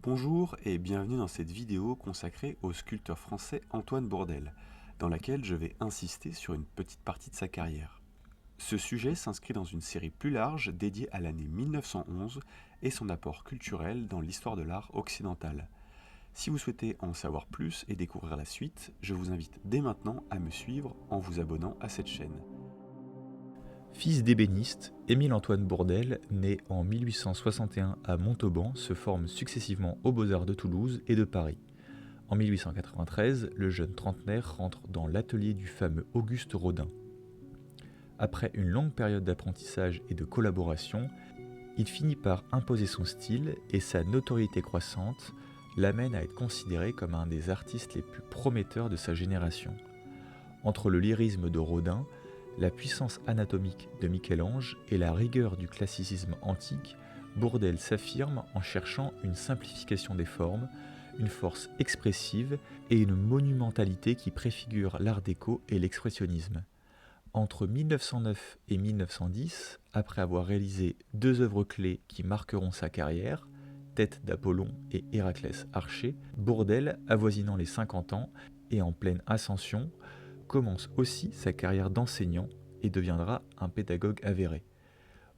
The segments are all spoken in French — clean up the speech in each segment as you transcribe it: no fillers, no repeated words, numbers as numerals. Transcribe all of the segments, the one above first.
Bonjour et bienvenue dans cette vidéo consacrée au sculpteur français Antoine Bourdelle, dans laquelle je vais insister sur une petite partie de sa carrière. Ce sujet s'inscrit dans une série plus large dédiée à l'année 1911 et son apport culturel dans l'histoire de l'art occidental. Si vous souhaitez en savoir plus et découvrir la suite, je vous invite dès maintenant à me suivre en vous abonnant à cette chaîne. Fils d'ébéniste, Émile-Antoine Bourdelle, né en 1861 à Montauban, se forme successivement aux Beaux-Arts de Toulouse et de Paris. En 1893, le jeune trentenaire rentre dans l'atelier du fameux Auguste Rodin. Après une longue période d'apprentissage et de collaboration, il finit par imposer son style et sa notoriété croissante l'amène à être considéré comme un des artistes les plus prometteurs de sa génération. Entre le lyrisme de Rodin, la puissance anatomique de Michel-Ange et la rigueur du classicisme antique, Bourdelle s'affirme en cherchant une simplification des formes, une force expressive et une monumentalité qui préfigure l'art déco et l'expressionnisme. Entre 1909 et 1910, après avoir réalisé deux œuvres clés qui marqueront sa carrière, Tête d'Apollon et Héraclès Archer, Bourdelle, avoisinant les 50 ans et en pleine ascension, commence aussi sa carrière d'enseignant et deviendra un pédagogue avéré.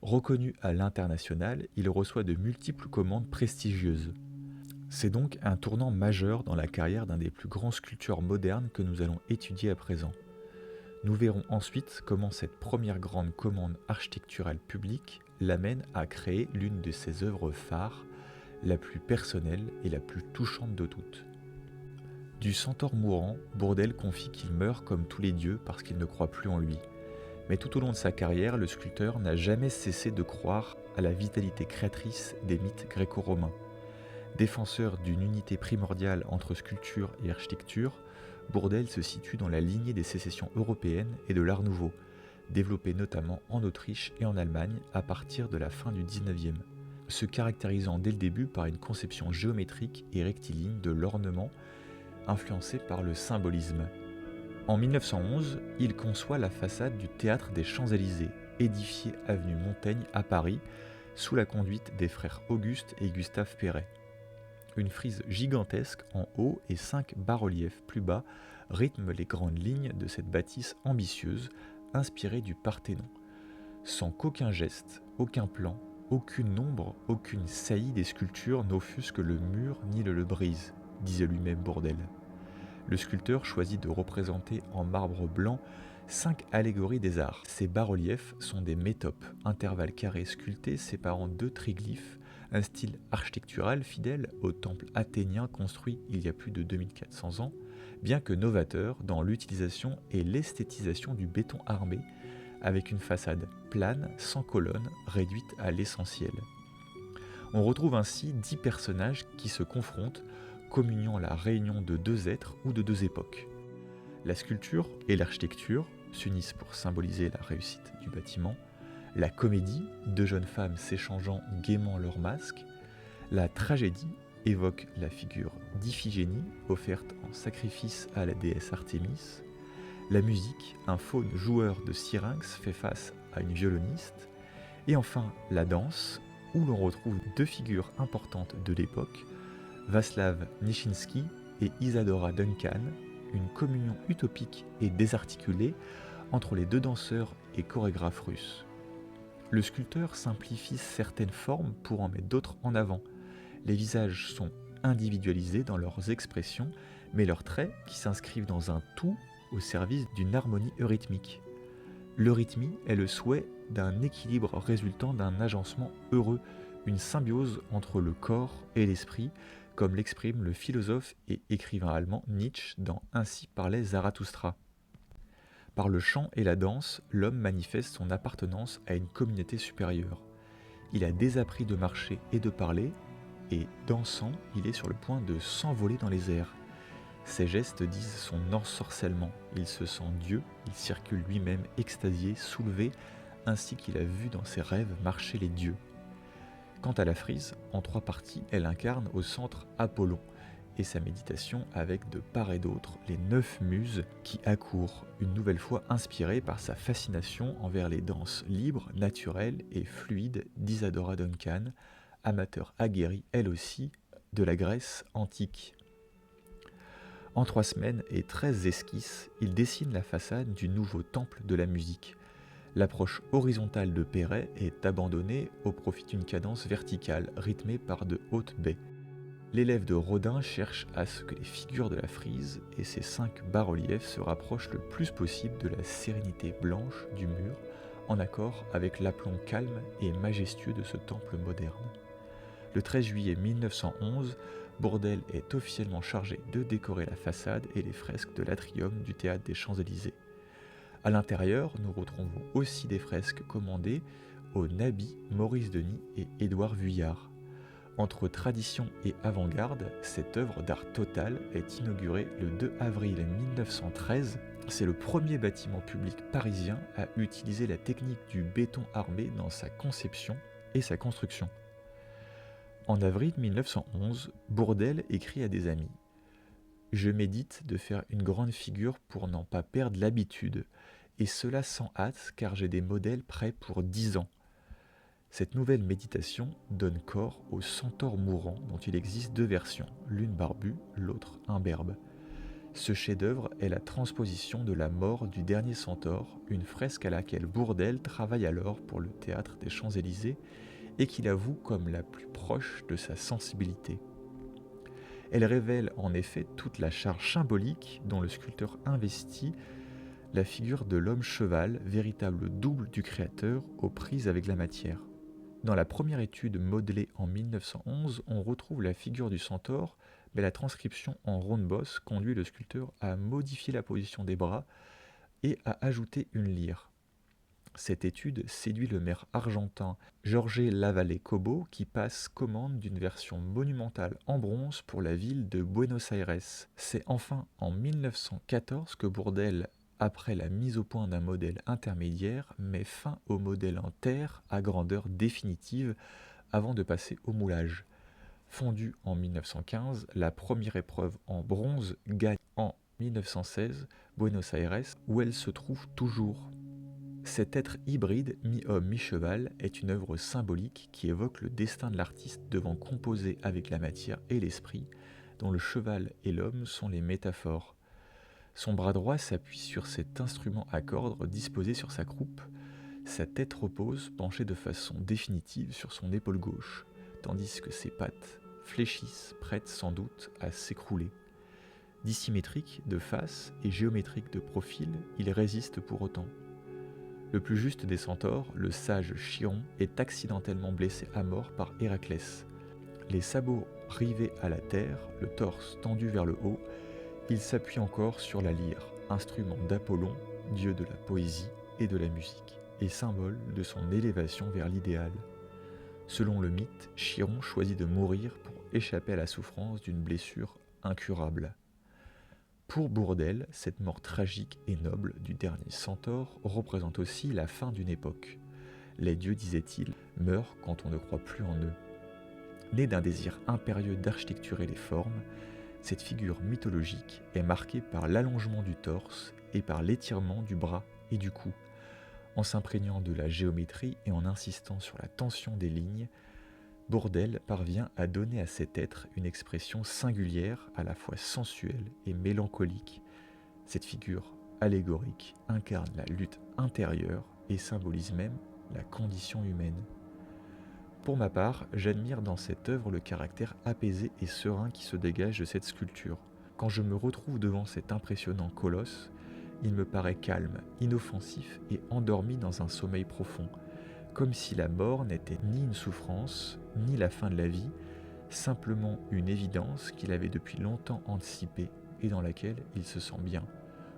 Reconnu à l'international, il reçoit de multiples commandes prestigieuses. C'est donc un tournant majeur dans la carrière d'un des plus grands sculpteurs modernes que nous allons étudier à présent. Nous verrons ensuite comment cette première grande commande architecturale publique l'amène à créer l'une de ses œuvres phares, la plus personnelle et la plus touchante de toutes. Du centaure mourant, Bourdelle confie qu'il meurt comme tous les dieux parce qu'il ne croit plus en lui. Mais tout au long de sa carrière, le sculpteur n'a jamais cessé de croire à la vitalité créatrice des mythes gréco-romains. Défenseur d'une unité primordiale entre sculpture et architecture, Bourdelle se situe dans la lignée des sécessions européennes et de l'Art nouveau, développé notamment en Autriche et en Allemagne à partir de la fin du XIXe, se caractérisant dès le début par une conception géométrique et rectiligne de l'ornement influencé par le symbolisme. En 1911, il conçoit la façade du Théâtre des Champs-Élysées, édifié avenue Montaigne à Paris, sous la conduite des frères Auguste et Gustave Perret. Une frise gigantesque en haut et 5 bas-reliefs plus bas rythment les grandes lignes de cette bâtisse ambitieuse, inspirée du Parthénon. Sans qu'aucun geste, aucun plan, aucune ombre, aucune saillie des sculptures n'offusque le mur ni le brise, disait lui-même Bourdelle. Le sculpteur choisit de représenter en marbre blanc 5 allégories des arts. Ces bas-reliefs sont des métopes, intervalles carrés sculptés séparant 2 triglyphes, un style architectural fidèle au temple athénien construit il y a plus de 2400 ans, bien que novateur dans l'utilisation et l'esthétisation du béton armé, avec une façade plane, sans colonnes, réduite à l'essentiel. On retrouve ainsi 10 personnages qui se confrontent, communiant la réunion de deux êtres ou de deux époques. La sculpture et l'architecture s'unissent pour symboliser la réussite du bâtiment, la comédie, deux jeunes femmes s'échangeant gaiement leurs masques, la tragédie évoque la figure d'Iphigénie offerte en sacrifice à la déesse Artémis, la musique, un faune joueur de syrinx fait face à une violoniste, et enfin la danse, où l'on retrouve deux figures importantes de l'époque, Václav Nijinsky et Isadora Duncan, une communion utopique et désarticulée entre les deux danseurs et chorégraphes russes. Le sculpteur simplifie certaines formes pour en mettre d'autres en avant. Les visages sont individualisés dans leurs expressions, mais leurs traits qui s'inscrivent dans un tout au service d'une harmonie eurythmique. L'eurythmie est le souhait d'un équilibre résultant d'un agencement heureux, une symbiose entre le corps et l'esprit, comme l'exprime le philosophe et écrivain allemand Nietzsche dans Ainsi parlait Zarathustra. Par le chant et la danse, l'homme manifeste son appartenance à une communauté supérieure. Il a désappris de marcher et de parler, et dansant, il est sur le point de s'envoler dans les airs. Ses gestes disent son ensorcellement, il se sent Dieu, il circule lui-même extasié, soulevé, ainsi qu'il a vu dans ses rêves marcher les dieux. Quant à la frise, en 3 parties, elle incarne au centre Apollon et sa méditation avec de part et d'autre les 9 muses qui accourent, une nouvelle fois inspirées par sa fascination envers les danses libres, naturelles et fluides d'Isadora Duncan, amateur aguerri elle aussi de la Grèce antique. En 3 semaines et 13 esquisses, il dessine la façade du nouveau temple de la musique. L'approche horizontale de Perret est abandonnée au profit d'une cadence verticale, rythmée par de hautes baies. L'élève de Rodin cherche à ce que les figures de la frise et ses 5 bas-reliefs se rapprochent le plus possible de la sérénité blanche du mur, en accord avec l'aplomb calme et majestueux de ce temple moderne. Le 13 juillet 1911, Bourdelle est officiellement chargé de décorer la façade et les fresques de l'atrium du théâtre des Champs-Élysées. À l'intérieur, nous retrouvons aussi des fresques commandées aux Naby, Maurice Denis et Édouard Vuillard. Entre tradition et avant-garde, cette œuvre d'art total est inaugurée le 2 avril 1913. C'est le premier bâtiment public parisien à utiliser la technique du béton armé dans sa conception et sa construction. En avril 1911, Bourdelle écrit à des amis « Je médite de faire une grande figure pour n'en pas perdre l'habitude, et cela sans hâte car j'ai des modèles prêts pour 10 ans. » Cette nouvelle méditation donne corps au centaure mourant dont il existe 2 versions, l'une barbue, l'autre imberbe. Ce chef-d'œuvre est la transposition de la mort du dernier centaure, une fresque à laquelle Bourdelle travaille alors pour le théâtre des Champs-Élysées et qu'il avoue comme la plus proche de sa sensibilité. Elle révèle en effet toute la charge symbolique dont le sculpteur investit la figure de l'homme-cheval, véritable double du créateur aux prises avec la matière. Dans la première étude modelée en 1911, on retrouve la figure du centaure, mais la transcription en ronde-bosse conduit le sculpteur à modifier la position des bras et à ajouter une lyre. Cette étude séduit le maire argentin Jorge Lavallée-Cobo qui passe commande d'une version monumentale en bronze pour la ville de Buenos Aires. C'est enfin en 1914 que Bourdelle, après la mise au point d'un modèle intermédiaire, met fin au modèle en terre à grandeur définitive avant de passer au moulage. Fondue en 1915, la première épreuve en bronze gagne en 1916 Buenos Aires où elle se trouve toujours. Cet être hybride, mi-homme, mi-cheval, est une œuvre symbolique qui évoque le destin de l'artiste devant composer avec la matière et l'esprit, dont le cheval et l'homme sont les métaphores. Son bras droit s'appuie sur cet instrument à cordes disposé sur sa croupe. Sa tête repose, penchée de façon définitive sur son épaule gauche, tandis que ses pattes fléchissent, prêtes sans doute à s'écrouler. Dissymétrique de face et géométrique de profil, il résiste pour autant. Le plus juste des centaures, le sage Chiron, est accidentellement blessé à mort par Héraclès. Les sabots rivés à la terre, le torse tendu vers le haut, il s'appuie encore sur la lyre, instrument d'Apollon, dieu de la poésie et de la musique, et symbole de son élévation vers l'idéal. Selon le mythe, Chiron choisit de mourir pour échapper à la souffrance d'une blessure incurable. Pour Bourdelle, cette mort tragique et noble du dernier centaure représente aussi la fin d'une époque. Les dieux, disait-il, meurent quand on ne croit plus en eux. Née d'un désir impérieux d'architecturer les formes, cette figure mythologique est marquée par l'allongement du torse et par l'étirement du bras et du cou. En s'imprégnant de la géométrie et en insistant sur la tension des lignes, Bourdelle parvient à donner à cet être une expression singulière, à la fois sensuelle et mélancolique. Cette figure allégorique incarne la lutte intérieure et symbolise même la condition humaine. Pour ma part, j'admire dans cette œuvre le caractère apaisé et serein qui se dégage de cette sculpture. Quand je me retrouve devant cet impressionnant colosse, il me paraît calme, inoffensif et endormi dans un sommeil profond, comme si la mort n'était ni une souffrance, ni la fin de la vie, simplement une évidence qu'il avait depuis longtemps anticipée et dans laquelle il se sent bien,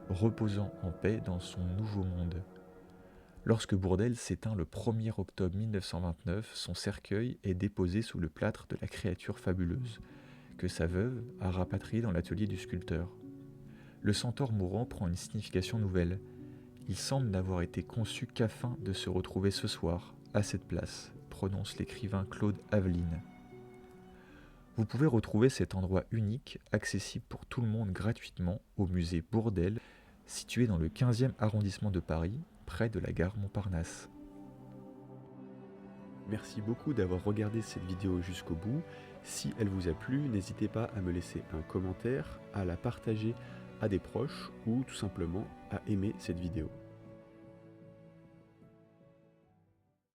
reposant en paix dans son nouveau monde. Lorsque Bourdelle s'éteint le 1er octobre 1929, son cercueil est déposé sous le plâtre de la créature fabuleuse, que sa veuve a rapatrié dans l'atelier du sculpteur. Le centaure mourant prend une signification nouvelle. Il semble n'avoir été conçu qu'afin de se retrouver ce soir, à cette place, prononce l'écrivain Claude Aveline. Vous pouvez retrouver cet endroit unique, accessible pour tout le monde gratuitement, au musée Bourdelle, situé dans le 15e arrondissement de Paris, près de la gare Montparnasse. Merci beaucoup d'avoir regardé cette vidéo jusqu'au bout. Si elle vous a plu, n'hésitez pas à me laisser un commentaire, à la partager à des proches ou tout simplement à aimer cette vidéo.